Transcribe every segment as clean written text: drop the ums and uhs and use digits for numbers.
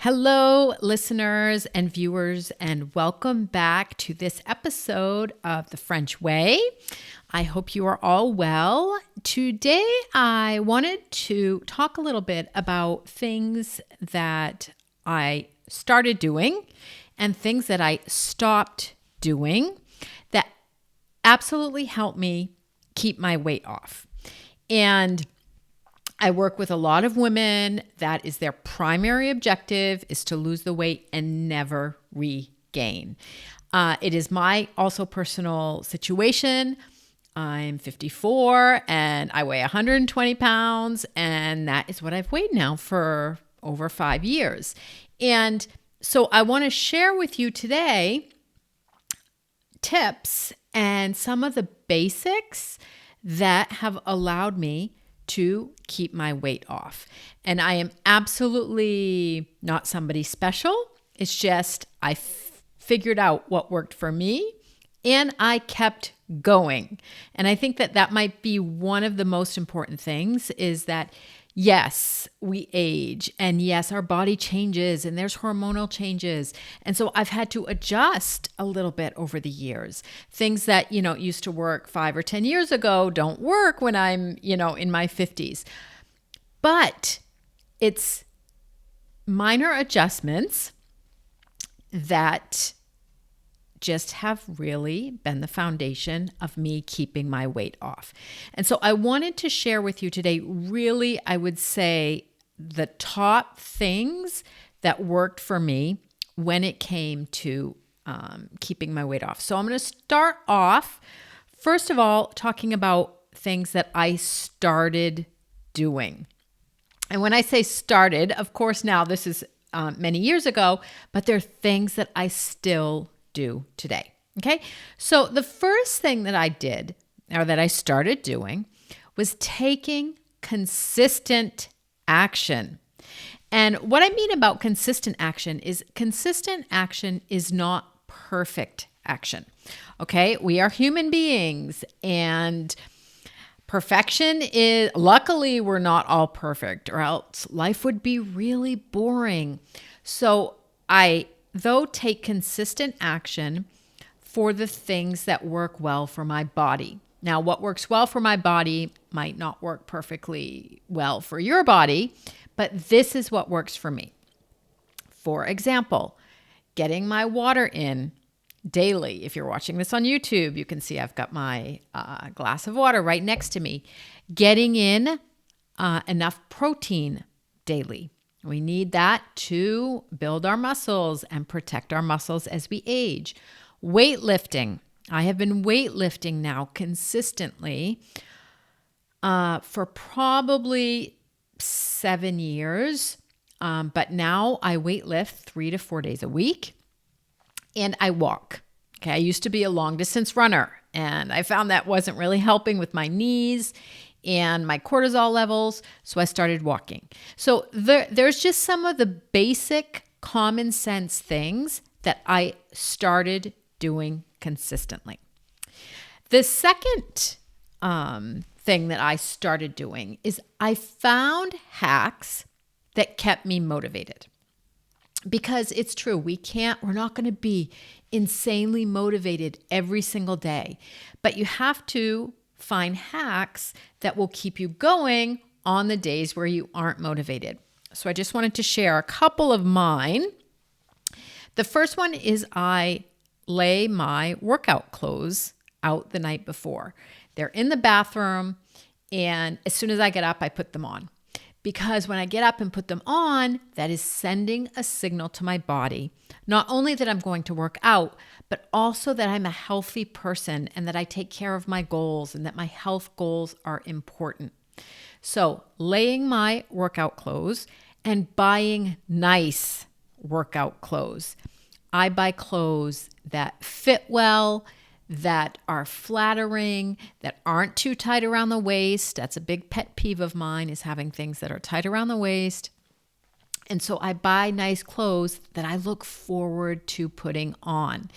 Hello, listeners and viewers, and welcome back to this episode of The French Way. I hope you are all well. Today, I wanted to talk a little bit about things that I started doing and things that I stopped doing that absolutely helped me keep my weight off. And I work with a lot of women that is their primary objective is to lose the weight and never regain. It is my also personal situation. I'm 54 and I weigh 120 pounds, and that is what I've weighed now for over 5 years. And so I want to share with you today tips and some of the basics that have allowed me to keep my weight off. And I am absolutely not somebody special. It's just I figured out what worked for me and I kept going. And I think that that might be one of the most important things is that yes, we age, and yes, our body changes and there's hormonal changes. And so I've had to adjust a little bit over the years. Things that, used to work 5 or 10 years ago don't work when I'm, in my 50s. But it's minor adjustments that just have really been the foundation of me keeping my weight off. And so I wanted to share with you today, really, I would say the top things that worked for me when it came to keeping my weight off. So I'm going to start off, first of all, talking about things that I started doing. And when I say started, of course, now this is many years ago, but they're things that I still do today. Okay. So the first thing that I did or that I started doing was taking consistent action. And what I mean about consistent action is not perfect action. Okay. We are human beings, and perfection is, luckily, we're not all perfect, or else life would be really boring. So though take consistent action for the things that work well for my body. Now, what works well for my body might not work perfectly well for your body, but this is what works for me. For example, getting my water in daily. If you're watching this on YouTube, you can see I've got my glass of water right next to me. Getting in enough protein daily. We need that to build our muscles and protect our muscles as we age. Weightlifting. I have been weightlifting now consistently for probably 7 years. But now I weightlift 3 to 4 days a week, and I walk. Okay, I used to be a long distance runner, and I found that wasn't really helping with my knees and my cortisol levels, so I started walking. So there's just some of the basic common sense things that I started doing consistently. The second thing that I started doing is I found hacks that kept me motivated. Because it's true, we're not going to be insanely motivated every single day, but you have to find hacks that will keep you going on the days where you aren't motivated. So I just wanted to share a couple of mine. The first one is I lay my workout clothes out the night before. They're in the bathroom, and as soon as I get up, I put them on. Because when I get up and put them on, that is sending a signal to my body, not only that I'm going to work out, but also that I'm a healthy person and that I take care of my goals and that my health goals are important. So laying my workout clothes and buying nice workout clothes. I buy clothes that fit well, that are flattering, that aren't too tight around the waist. That's a big pet peeve of mine, is having things that are tight around the waist. And so I buy nice clothes that I look forward to putting on.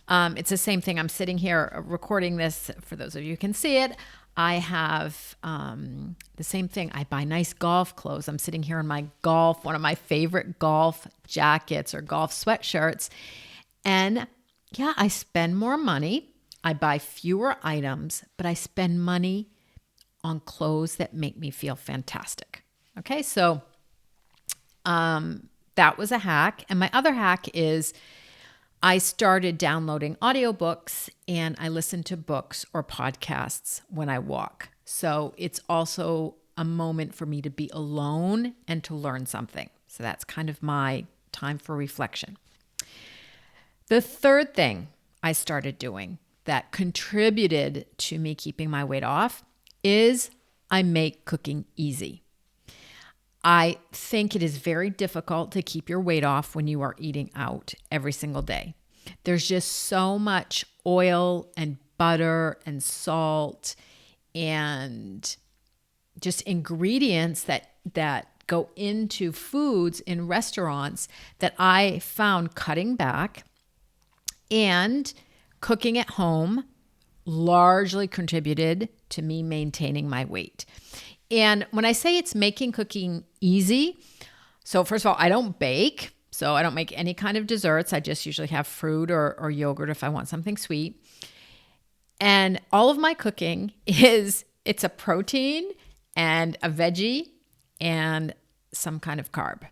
It's the same thing. I'm sitting here recording this. For those of you who can see it, I have the same thing. I buy nice golf clothes. I'm sitting here in my one of my favorite golf jackets or golf sweatshirts. And yeah, I spend more money. I buy fewer items, but I spend money on clothes that make me feel fantastic. Okay, so that was a hack. And my other hack is I started downloading audiobooks and I listen to books or podcasts when I walk. So it's also a moment for me to be alone and to learn something. So that's kind of my time for reflection. The third thing I started doing that contributed to me keeping my weight off is I make cooking easy. I think it is very difficult to keep your weight off when you are eating out every single day. There's just so much oil and butter and salt and just ingredients that go into foods in restaurants that I found cutting back and cooking at home largely contributed to me maintaining my weight. And when I say it's making cooking easy, so first of all, I don't bake, so I don't make any kind of desserts. I just usually have fruit or yogurt if I want something sweet. And all of my cooking it's a protein and a veggie and some kind of carb.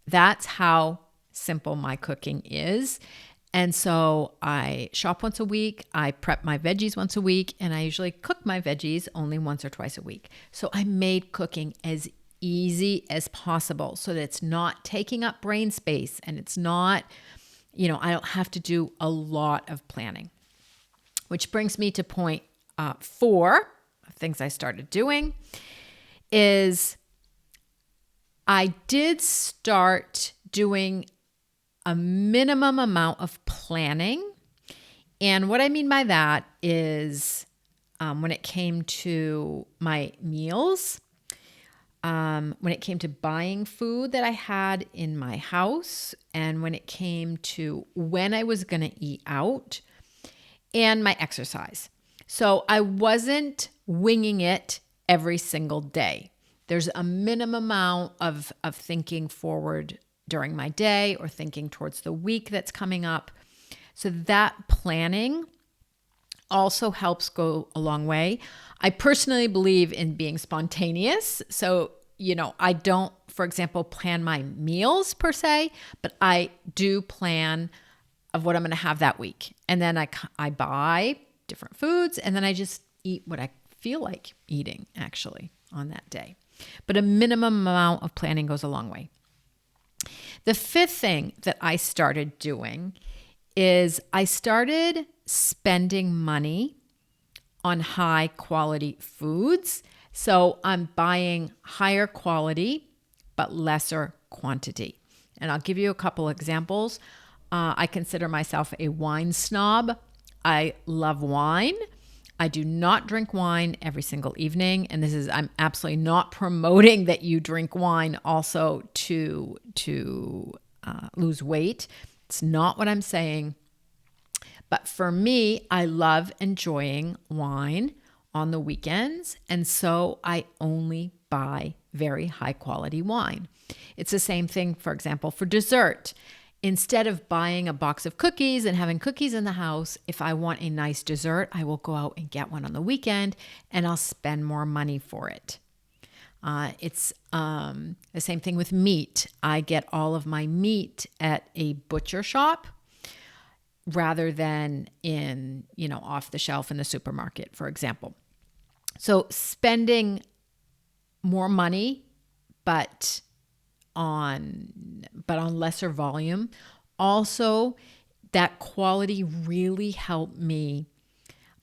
That's how simple my cooking is. And so I shop once a week, I prep my veggies once a week, and I usually cook my veggies only once or twice a week. So I made cooking as easy as possible so that it's not taking up brain space and it's not, I don't have to do a lot of planning. Which brings me to point 4 of things I started doing is I did start doing a minimum amount of planning. And what I mean by that is when it came to my meals, when it came to buying food that I had in my house, and when it came to when I was going to eat out, and my exercise. So I wasn't winging it every single day. There's a minimum amount of thinking forward during my day or thinking towards the week that's coming up. So that planning also helps go a long way. I personally believe in being spontaneous. So, I don't, for example, plan my meals per se, but I do plan of what I'm going to have that week. And then I buy different foods and then I just eat what I feel like eating actually on that day. But a minimum amount of planning goes a long way. The fifth thing that I started doing is I started spending money on high quality foods. So I'm buying higher quality, but lesser quantity. And I'll give you a couple examples. I consider myself a wine snob. I love wine. I do not drink wine every single evening. And I'm absolutely not promoting that you drink wine also to lose weight. It's not what I'm saying. But for me, I love enjoying wine on the weekends. And so I only buy very high quality wine. It's the same thing, for example, for dessert. Instead of buying a box of cookies and having cookies in the house, if I want a nice dessert, I will go out and get one on the weekend and I'll spend more money for it. It's the same thing with meat. I get all of my meat at a butcher shop rather than in, off the shelf in the supermarket, for example. So spending more money, but on lesser volume. Also, that quality really helped me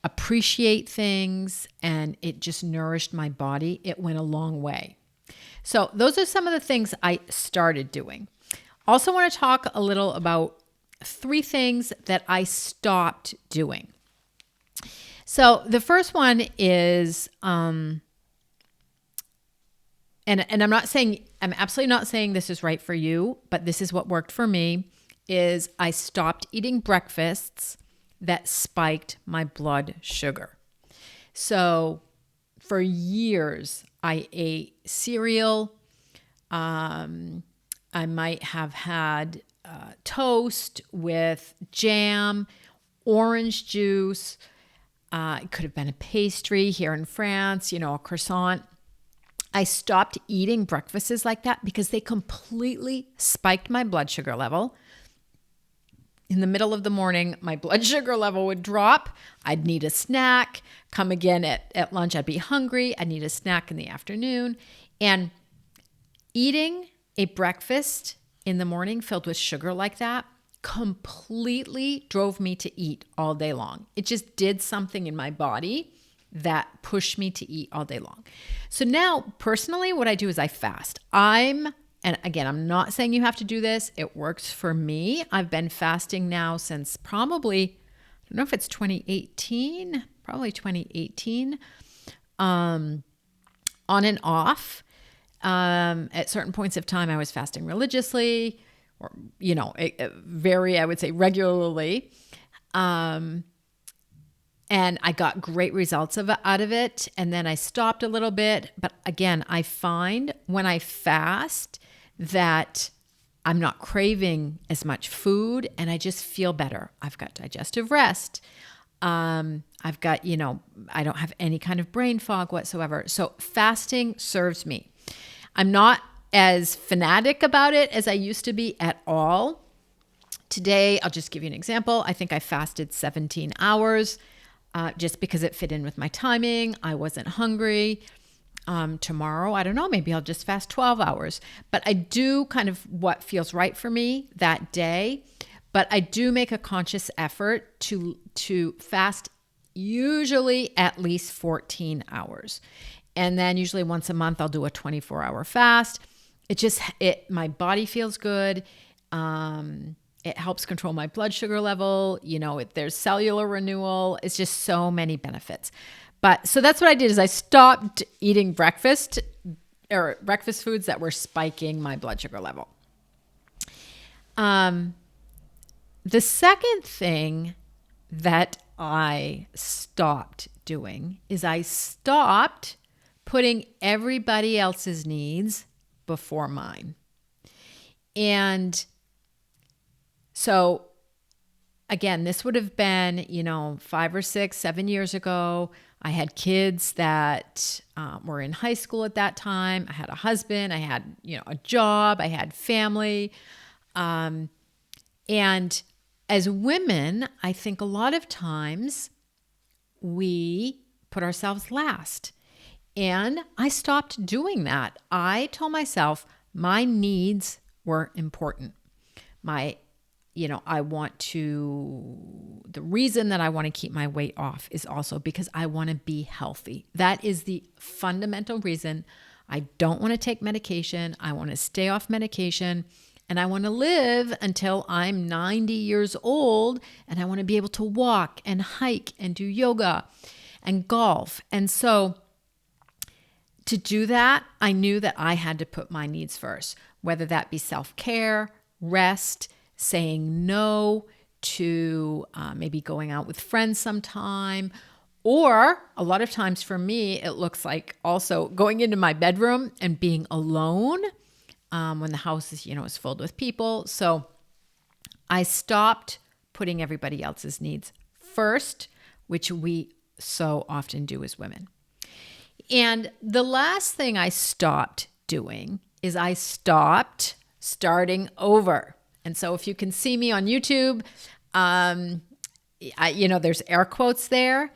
appreciate things and it just nourished my body. It went a long way. So those are some of the things I started doing. Also want to talk a little about 3 things that I stopped doing. So the first one is, and I'm absolutely not saying this is right for you, but this is what worked for me, is I stopped eating breakfasts that spiked my blood sugar. So For years, I ate cereal. I might have had toast with jam, orange juice. It could have been a pastry here in France, a croissant. I stopped eating breakfasts like that because they completely spiked my blood sugar level. In the middle of the morning, my blood sugar level would drop. I'd need a snack. Come again at lunch, I'd be hungry. I'd need a snack in the afternoon. And eating a breakfast in the morning filled with sugar like that completely drove me to eat all day long. It just did something in my body that pushed me to eat all day long. So now, personally, what I do is I fast. And again, I'm not saying you have to do this. It works for me. I've been fasting now since probably, I don't know if it's 2018, probably 2018, on and off. At certain points of time, I was fasting religiously or, I would say regularly. And I got great results out of it. And then I stopped a little bit. But again, I find when I fast that I'm not craving as much food and I just feel better. I've got digestive rest. I've got, I don't have any kind of brain fog whatsoever. So fasting serves me. I'm not as fanatic about it as I used to be at all. Today, I'll just give you an example. I think I fasted 17 hours. Just because it fit in with my timing. I wasn't hungry. Tomorrow, I don't know, maybe I'll just fast 12 hours. But I do kind of what feels right for me that day. But I do make a conscious effort to fast usually at least 14 hours. And then usually once a month, I'll do a 24-hour fast. My body feels good. It helps control my blood sugar level. There's cellular renewal. It's just so many benefits. So that's what I did is I stopped eating breakfast foods that were spiking my blood sugar level. The second thing that I stopped doing is I stopped putting everybody else's needs before mine. And so again, this would have been, 5 or 6, 7 years ago. I had kids that were in high school at that time. I had a husband. I had, a job. I had family. And as women, I think a lot of times we put ourselves last. And I stopped doing that. I told myself my needs were important. The reason that I want to keep my weight off is also because I want to be healthy. That is the fundamental reason. I don't want to take medication. I want to stay off medication and I want to live until I'm 90 years old and I want to be able to walk and hike and do yoga and golf. And so to do that, I knew that I had to put my needs first, whether that be self-care, rest, saying no to maybe going out with friends sometime, or a lot of times for me, it looks like also going into my bedroom and being alone when the house is filled with people. So I stopped putting everybody else's needs first, which we so often do as women. And the last thing I stopped doing is I stopped starting over. And so if you can see me on YouTube, there's air quotes there.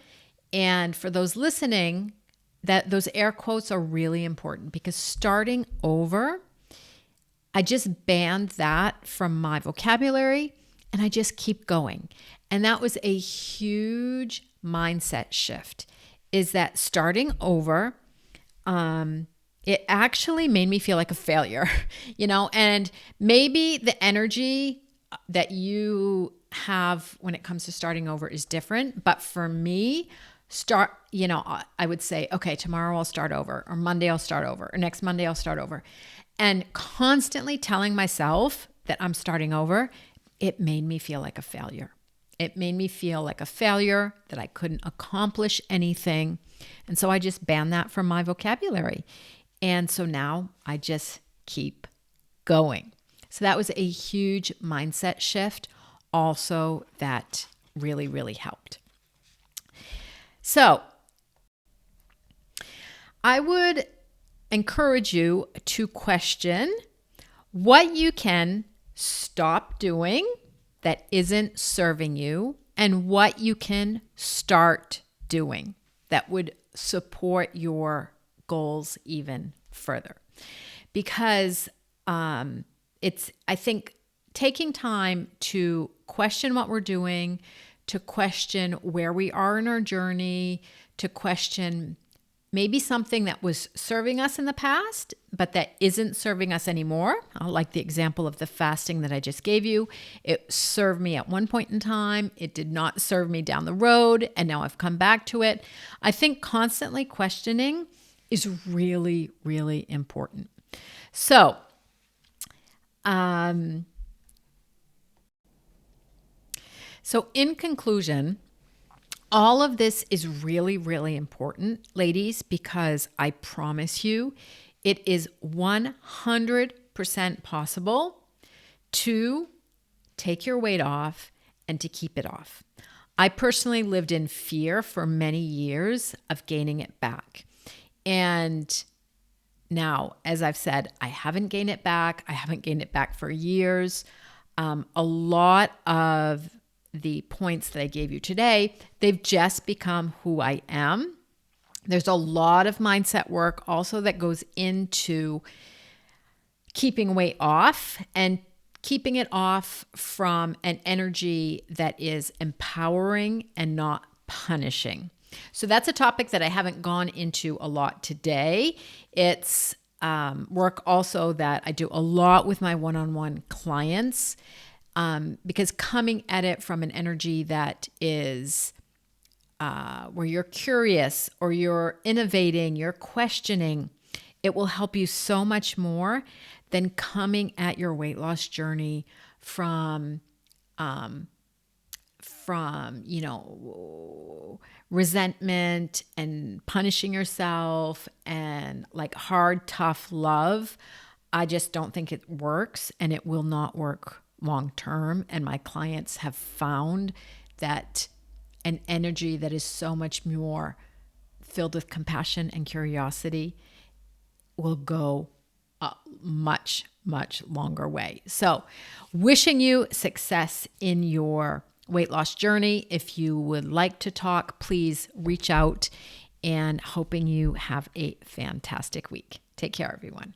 And for those listening, those air quotes are really important because starting over, I just banned that from my vocabulary and I just keep going. And that was a huge mindset shift, is that starting over, it actually made me feel like a failure, and maybe the energy that you have when it comes to starting over is different. But for me, I would say, okay, tomorrow I'll start over, or Monday I'll start over, or next Monday I'll start over. And constantly telling myself that I'm starting over, it made me feel like a failure. It made me feel like a failure, that I couldn't accomplish anything. And so I just banned that from my vocabulary. And so now I just keep going. So that was a huge mindset shift also that really, really helped. So I would encourage you to question what you can stop doing that isn't serving you and what you can start doing that would support your goals even further. Because it's, I think, taking time to question what we're doing, to question where we are in our journey, to question maybe something that was serving us in the past, but that isn't serving us anymore. Like the example of the fasting that I just gave you. It served me at one point in time. It did not serve me down the road. And now I've come back to it. I think constantly questioning is really, really important. So, in conclusion, all of this is really, really important, ladies, because I promise you, it is 100% possible to take your weight off and to keep it off. I personally lived in fear for many years of gaining it back. And now, as I've said, I haven't gained it back. I haven't gained it back for years. A lot of the points that I gave you today, they've just become who I am. There's a lot of mindset work also that goes into keeping weight off and keeping it off from an energy that is empowering and not punishing. So that's a topic that I haven't gone into a lot today. It's work also that I do a lot with my one-on-one clients. Because coming at it from an energy that is where you're curious or you're innovating, you're questioning, it will help you so much more than coming at your weight loss journey from resentment and punishing yourself and like hard, tough love. I just don't think it works, and it will not work long term. And my clients have found that an energy that is so much more filled with compassion and curiosity will go a much, much longer way. So wishing you success in your weight loss journey. If you would like to talk, please reach out, and hoping you have a fantastic week. Take care, everyone.